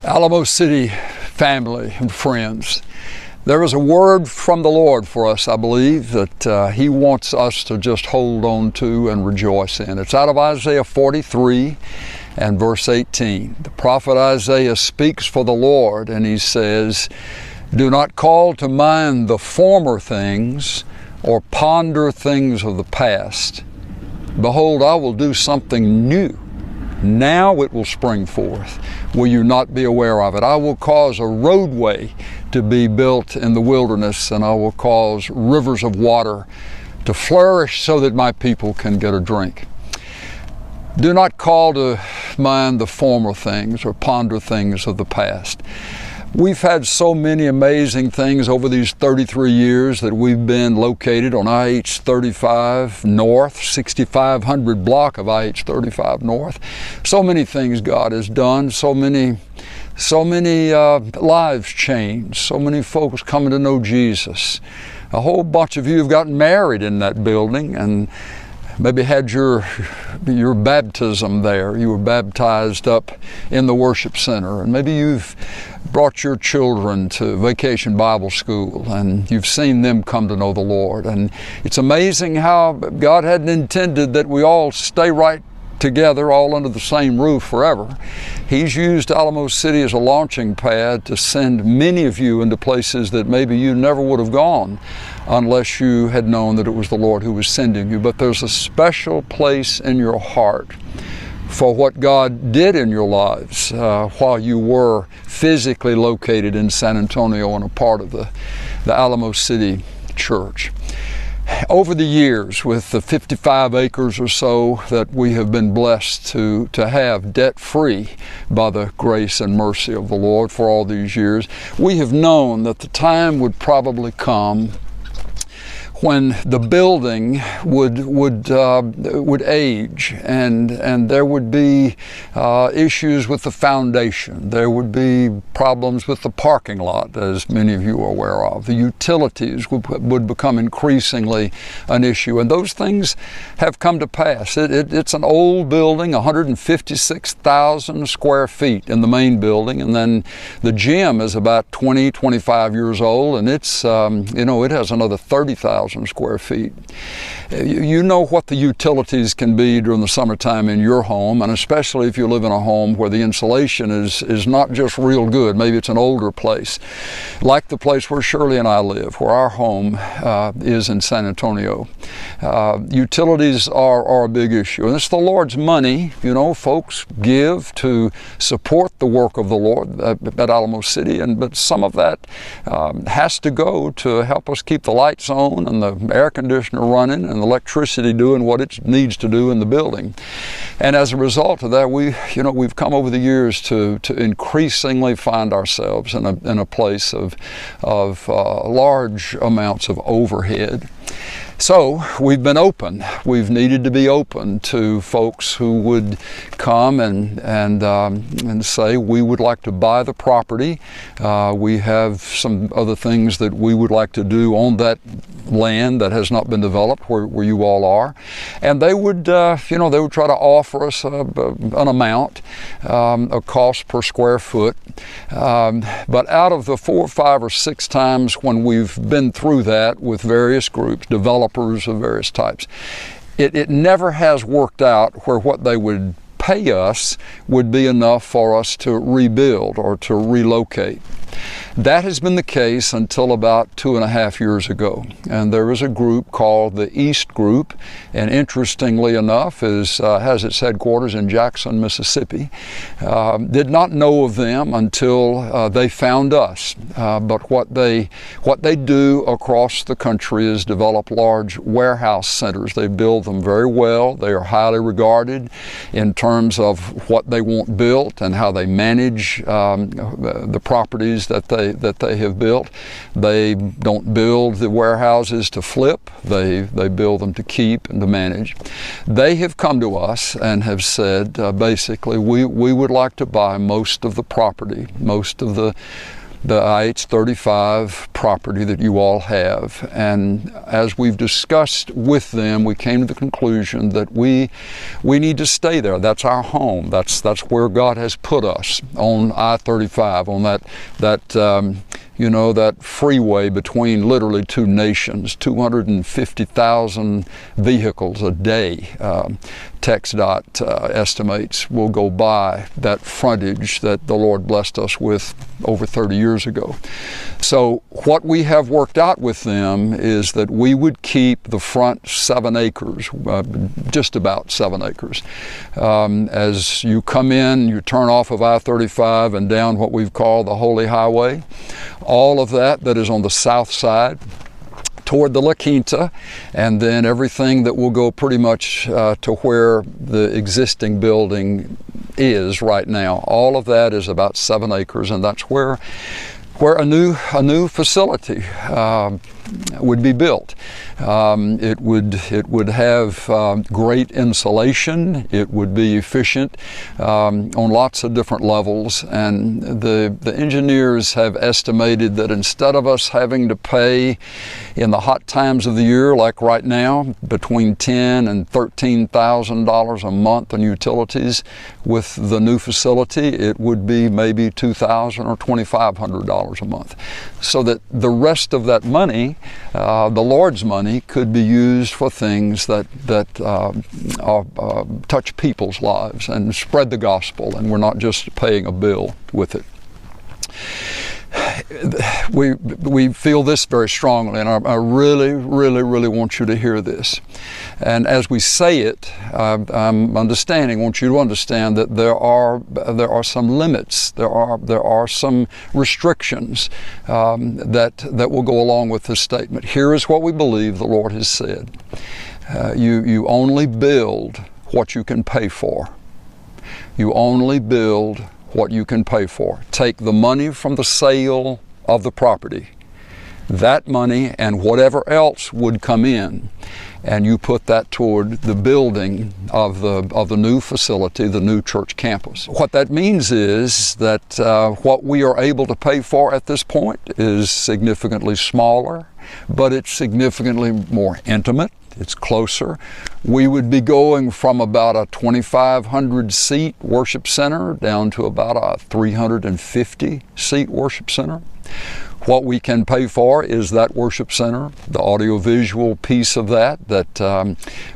Alamo City family and friends, there is a word from the Lord for us, I believe, that He wants us to just hold on to and rejoice in. It's out of Isaiah 43 and verse 18. The prophet Isaiah speaks for the Lord, and he says, "Do not call to mind the former things or ponder things of the past. Behold, I will do something new. Now it will spring forth. Will you not be aware of it? I will cause a roadway to be built in the wilderness, and I will cause rivers of water to flourish so that my people can get a drink." Do not call to mind the former things or ponder things of the past. We've had so many amazing things over these 33 years that we've been located on IH-35 North, 6500 block of IH-35 North. So many things God has done, so many lives changed, so many folks coming to know Jesus. A whole bunch of you have gotten married in that building and maybe had your baptism there. You were baptized up in the worship center, and maybe you've brought your children to Vacation Bible School and you've seen them come to know the Lord. And it's amazing how God hadn't intended that we all stay right together, all under the same roof forever. He's used Alamo City as a launching pad to send many of you into places that maybe you never would have gone unless you had known that it was the Lord who was sending you. But there's a special place in your heart for what God did in your lives while you were physically located in San Antonio and a part of the Alamo City Church. Over the years, with the 55 acres or so that we have been blessed to have debt-free by the grace and mercy of the Lord for all these years, we have known that the time would probably come when the building would age, and there would be issues with the foundation. There would be problems with the parking lot, as many of you are aware of. The utilities would become increasingly an issue, and those things have come to pass. It's an old building, 156,000 square feet in the main building, and then the gym is about 25 years old, and it's it has another 30,000 square feet. You know what the utilities can be during the summertime in your home, and especially if you live in a home where the insulation is not just real good. Maybe it's an older place, like the place where Shirley and I live, where our home is in San Antonio. Utilities are a big issue, and it's the Lord's money. Folks give to support the work of the Lord at Alamo City, but some of that has to go to help us keep the lights on and the air conditioner running and the electricity doing what it needs to do in the building. And as a result of that, we've come over the years to increasingly find ourselves in a place of large amounts of overhead. So we've been open. We've needed to be open to folks who would come and say, we would like to buy the property. We have some other things that we would like to do on that land that has not been developed where you all are. And they would try to offer us an amount, a cost per square foot. But out of the 4, 5, or 6 times when we've been through that with various groups, developers of various types, it never has worked out where what they would pay us would be enough for us to rebuild or to relocate. That has been the case until about 2.5 years ago. And there is a group called the East Group, and interestingly enough has its headquarters in Jackson, Mississippi. Did not know of them until they found us. But what they do across the country is develop large warehouse centers. They build them very well. They are highly regarded in terms of what they want built and how they manage the properties that they have built. They don't build the warehouses to flip. They build them to keep and to manage. They have come to us and have said, basically, we would like to buy most of the property, most of the the IH-35 property that you all have. And as we've discussed with them, we came to the conclusion that we need to stay there. That's our home. That's where God has put us, on I-35, on that freeway between literally two nations, 250,000 vehicles a day. TxDOT estimates will go by that frontage that the Lord blessed us with over 30 years ago. So what we have worked out with them is that we would keep the front 7 acres, just about 7 acres. As you come in, you turn off of I-35 and down what we've called the Holy Highway. All of that is on the south side toward the La Quinta, and then everything that will go pretty much to where the existing building is right now. All of that is about 7 acres, and that's where a new facility would be built. It would have great insulation. It would be efficient on lots of different levels. And the engineers have estimated that instead of us having to pay in the hot times of the year, like right now, between $10,000 and $13,000 a month on utilities, with the new facility, it would be maybe $2,000 or $2,500 a month. So that the rest of that money, the Lord's money, could be used for things that touch people's lives and spread the gospel, and we're not just paying a bill with it. We feel this very strongly, and I really want you to hear this. And as we say it, I'm want you to understand that there are some limits, there are some restrictions that will go along with this statement. Here is what we believe the Lord has said. You only build what you can pay for. You only build what you can pay for. Take the money from the sale of the property, that money and whatever else would come in, and you put that toward the building of the new facility, the new church campus. What that means is that what we are able to pay for at this point is significantly smaller, but it's significantly more intimate. It's closer. We would be going from about a 2,500 seat worship center down to about a 350 seat worship center. What we can pay for is that worship center, the audiovisual piece of that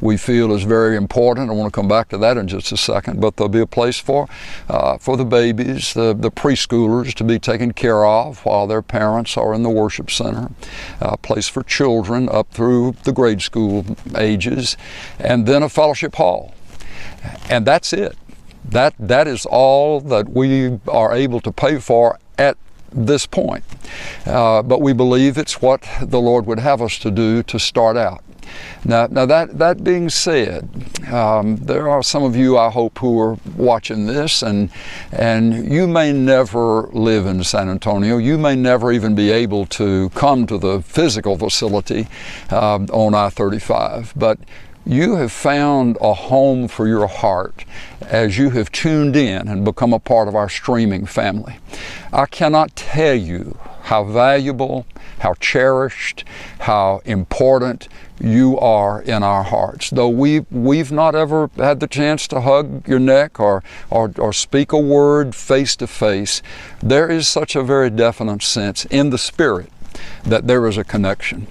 we feel is very important. I want to come back to that in just a second, but there'll be a place for the babies, the preschoolers to be taken care of while their parents are in the worship center, a place for children up through the grade school ages, and then a fellowship hall. And that's it. That is all that we are able to pay for at this point. But we believe it's what the Lord would have us to do to start out. Now that being said, there are some of you, I hope, who are watching this, and you may never live in San Antonio. You may never even be able to come to the physical facility on I-35, but you have found a home for your heart as you have tuned in and become a part of our streaming family. I cannot tell you how valuable, how cherished, how important you are in our hearts. Though we've not ever had the chance to hug your neck or speak a word face to face, there is such a very definite sense in the spirit that there is a connection.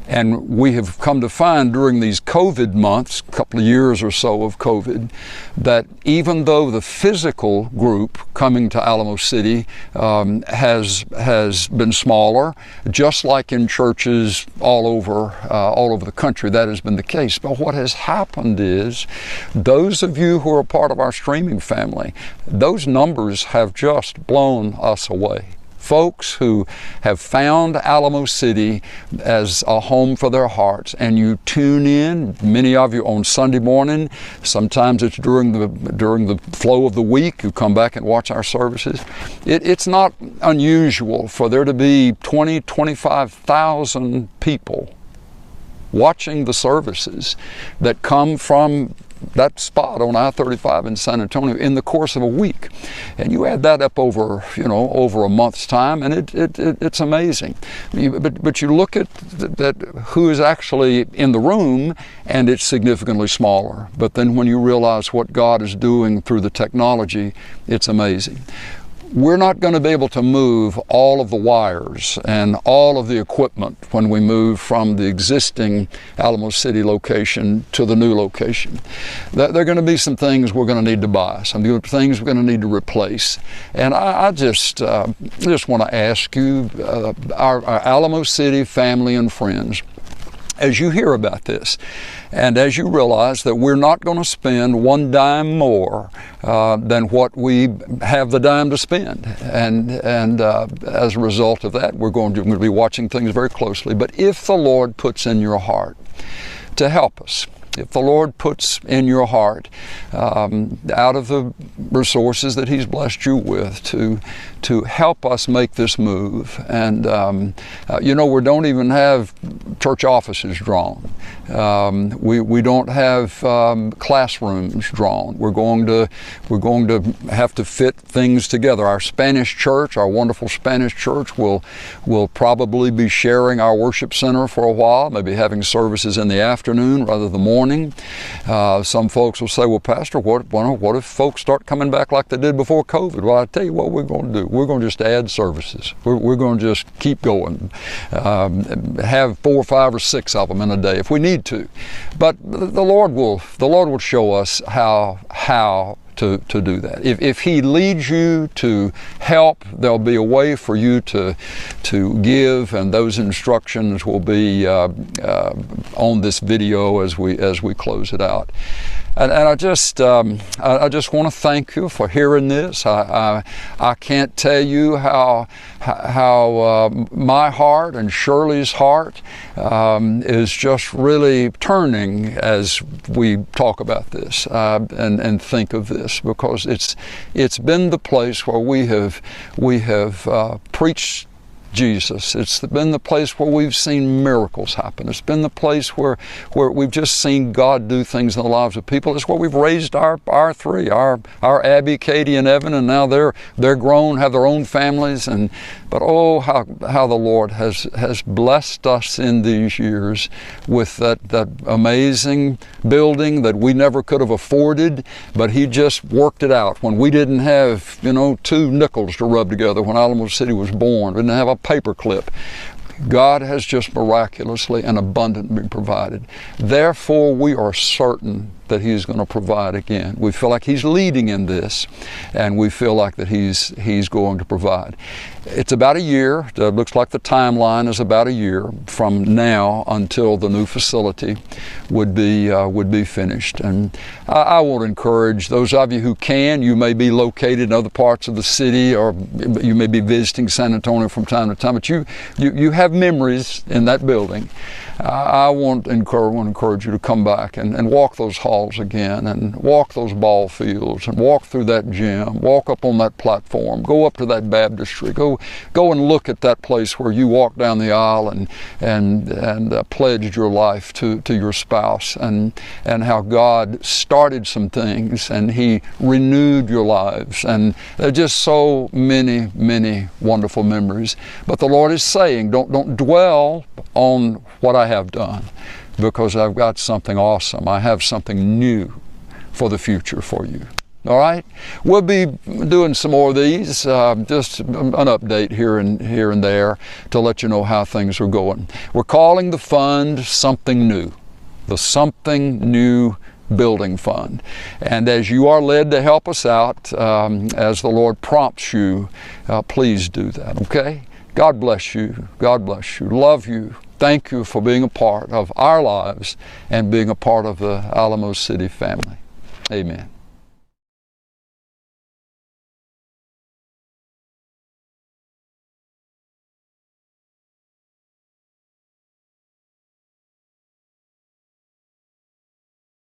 And we have come to find during these COVID months, a couple of years or so of COVID, that even though the physical group coming to Alamo City has been smaller, just like in churches all over the country, that has been the case. But what has happened is, those of you who are part of our streaming family, those numbers have just blown us away. Folks who have found Alamo City as a home for their hearts, and you tune in, many of you on Sunday morning, sometimes it's during the flow of the week, you come back and watch our services. It's not unusual for there to be 25,000 people watching the services that come from that spot on I-35 in San Antonio in the course of a week. And you add that up over, over a month's time, and it's amazing. But you look at that who is actually in the room, and it's significantly smaller. But then when you realize what God is doing through the technology, it's amazing. We're not going to be able to move all of the wires and all of the equipment when we move from the existing Alamo City location to the new location. There are going to be some things we're going to need to buy, some things we're going to need to replace. And I just want to ask you, our Alamo City family and friends, as you hear about this, and as you realize that we're not going to spend one dime more than what we have the dime to spend, and as a result of that, we're going to be watching things very closely. But if the Lord puts in your heart to help us, if the Lord puts in your heart, out of the resources that He's blessed you with, to help us make this move, and we don't even have church offices drawn. We don't have classrooms drawn. We're going to have to fit things together. Our Spanish church, our wonderful Spanish church, will probably be sharing our worship center for a while, maybe having services in the afternoon rather than morning. Some folks will say, well, Pastor, what if folks start coming back like they did before COVID? Well, I tell you what we're going to do. We're going to just add services. We're going to just keep going. Have 4, 5, or 6 of them in a day if we need to. But the Lord will show us how to do that. If He leads you to help, there'll be a way for you to give, and those instructions will be on this video as we close it out. And I just want to thank you for hearing this. I can't tell you how my heart and Shirley's heart is just really turning as we talk about this and think of this, because it's been the place where we have preached Jesus. It's been the place where we've seen miracles happen. It's been the place where we've just seen God do things in the lives of people. It's where we've raised our three, our Abby, Katie, and Evan, and now they're grown, have their own families. But oh, how the Lord has blessed us in these years with that amazing building that we never could have afforded, but He just worked it out when we didn't have 2 nickels to rub together when Alamo City was born. We didn't have a paper clip. God has just miraculously and abundantly provided. Therefore, we are certain that He's going to provide again. We feel like He's leading in this, and we feel like that He's going to provide. It's about a year. It looks like the timeline is about a year from now until the new facility would be finished. And I want to encourage those of you who can. You may be located in other parts of the city, or you may be visiting San Antonio from time to time, but you have memories in that building. I want to encourage you to come back and walk those halls again, and walk those ball fields, and walk through that gym, walk up on that platform, go up to that baptistry, go and look at that place where you walked down the aisle and pledged your life to your spouse, and how God started some things and He renewed your lives, and there are just so many, many wonderful memories. But the Lord is saying, don't dwell on what I have done, because I've got something awesome. I have something new for the future for you. All right? We'll be doing some more of these, just an update here and there to let you know how things are going. We're calling the fund Something New, the Something New Building Fund. And as you are led to help us out, as the Lord prompts you, please do that, okay? God bless you. God bless you. Love you. Thank you for being a part of our lives and being a part of the Alamo City family. Amen.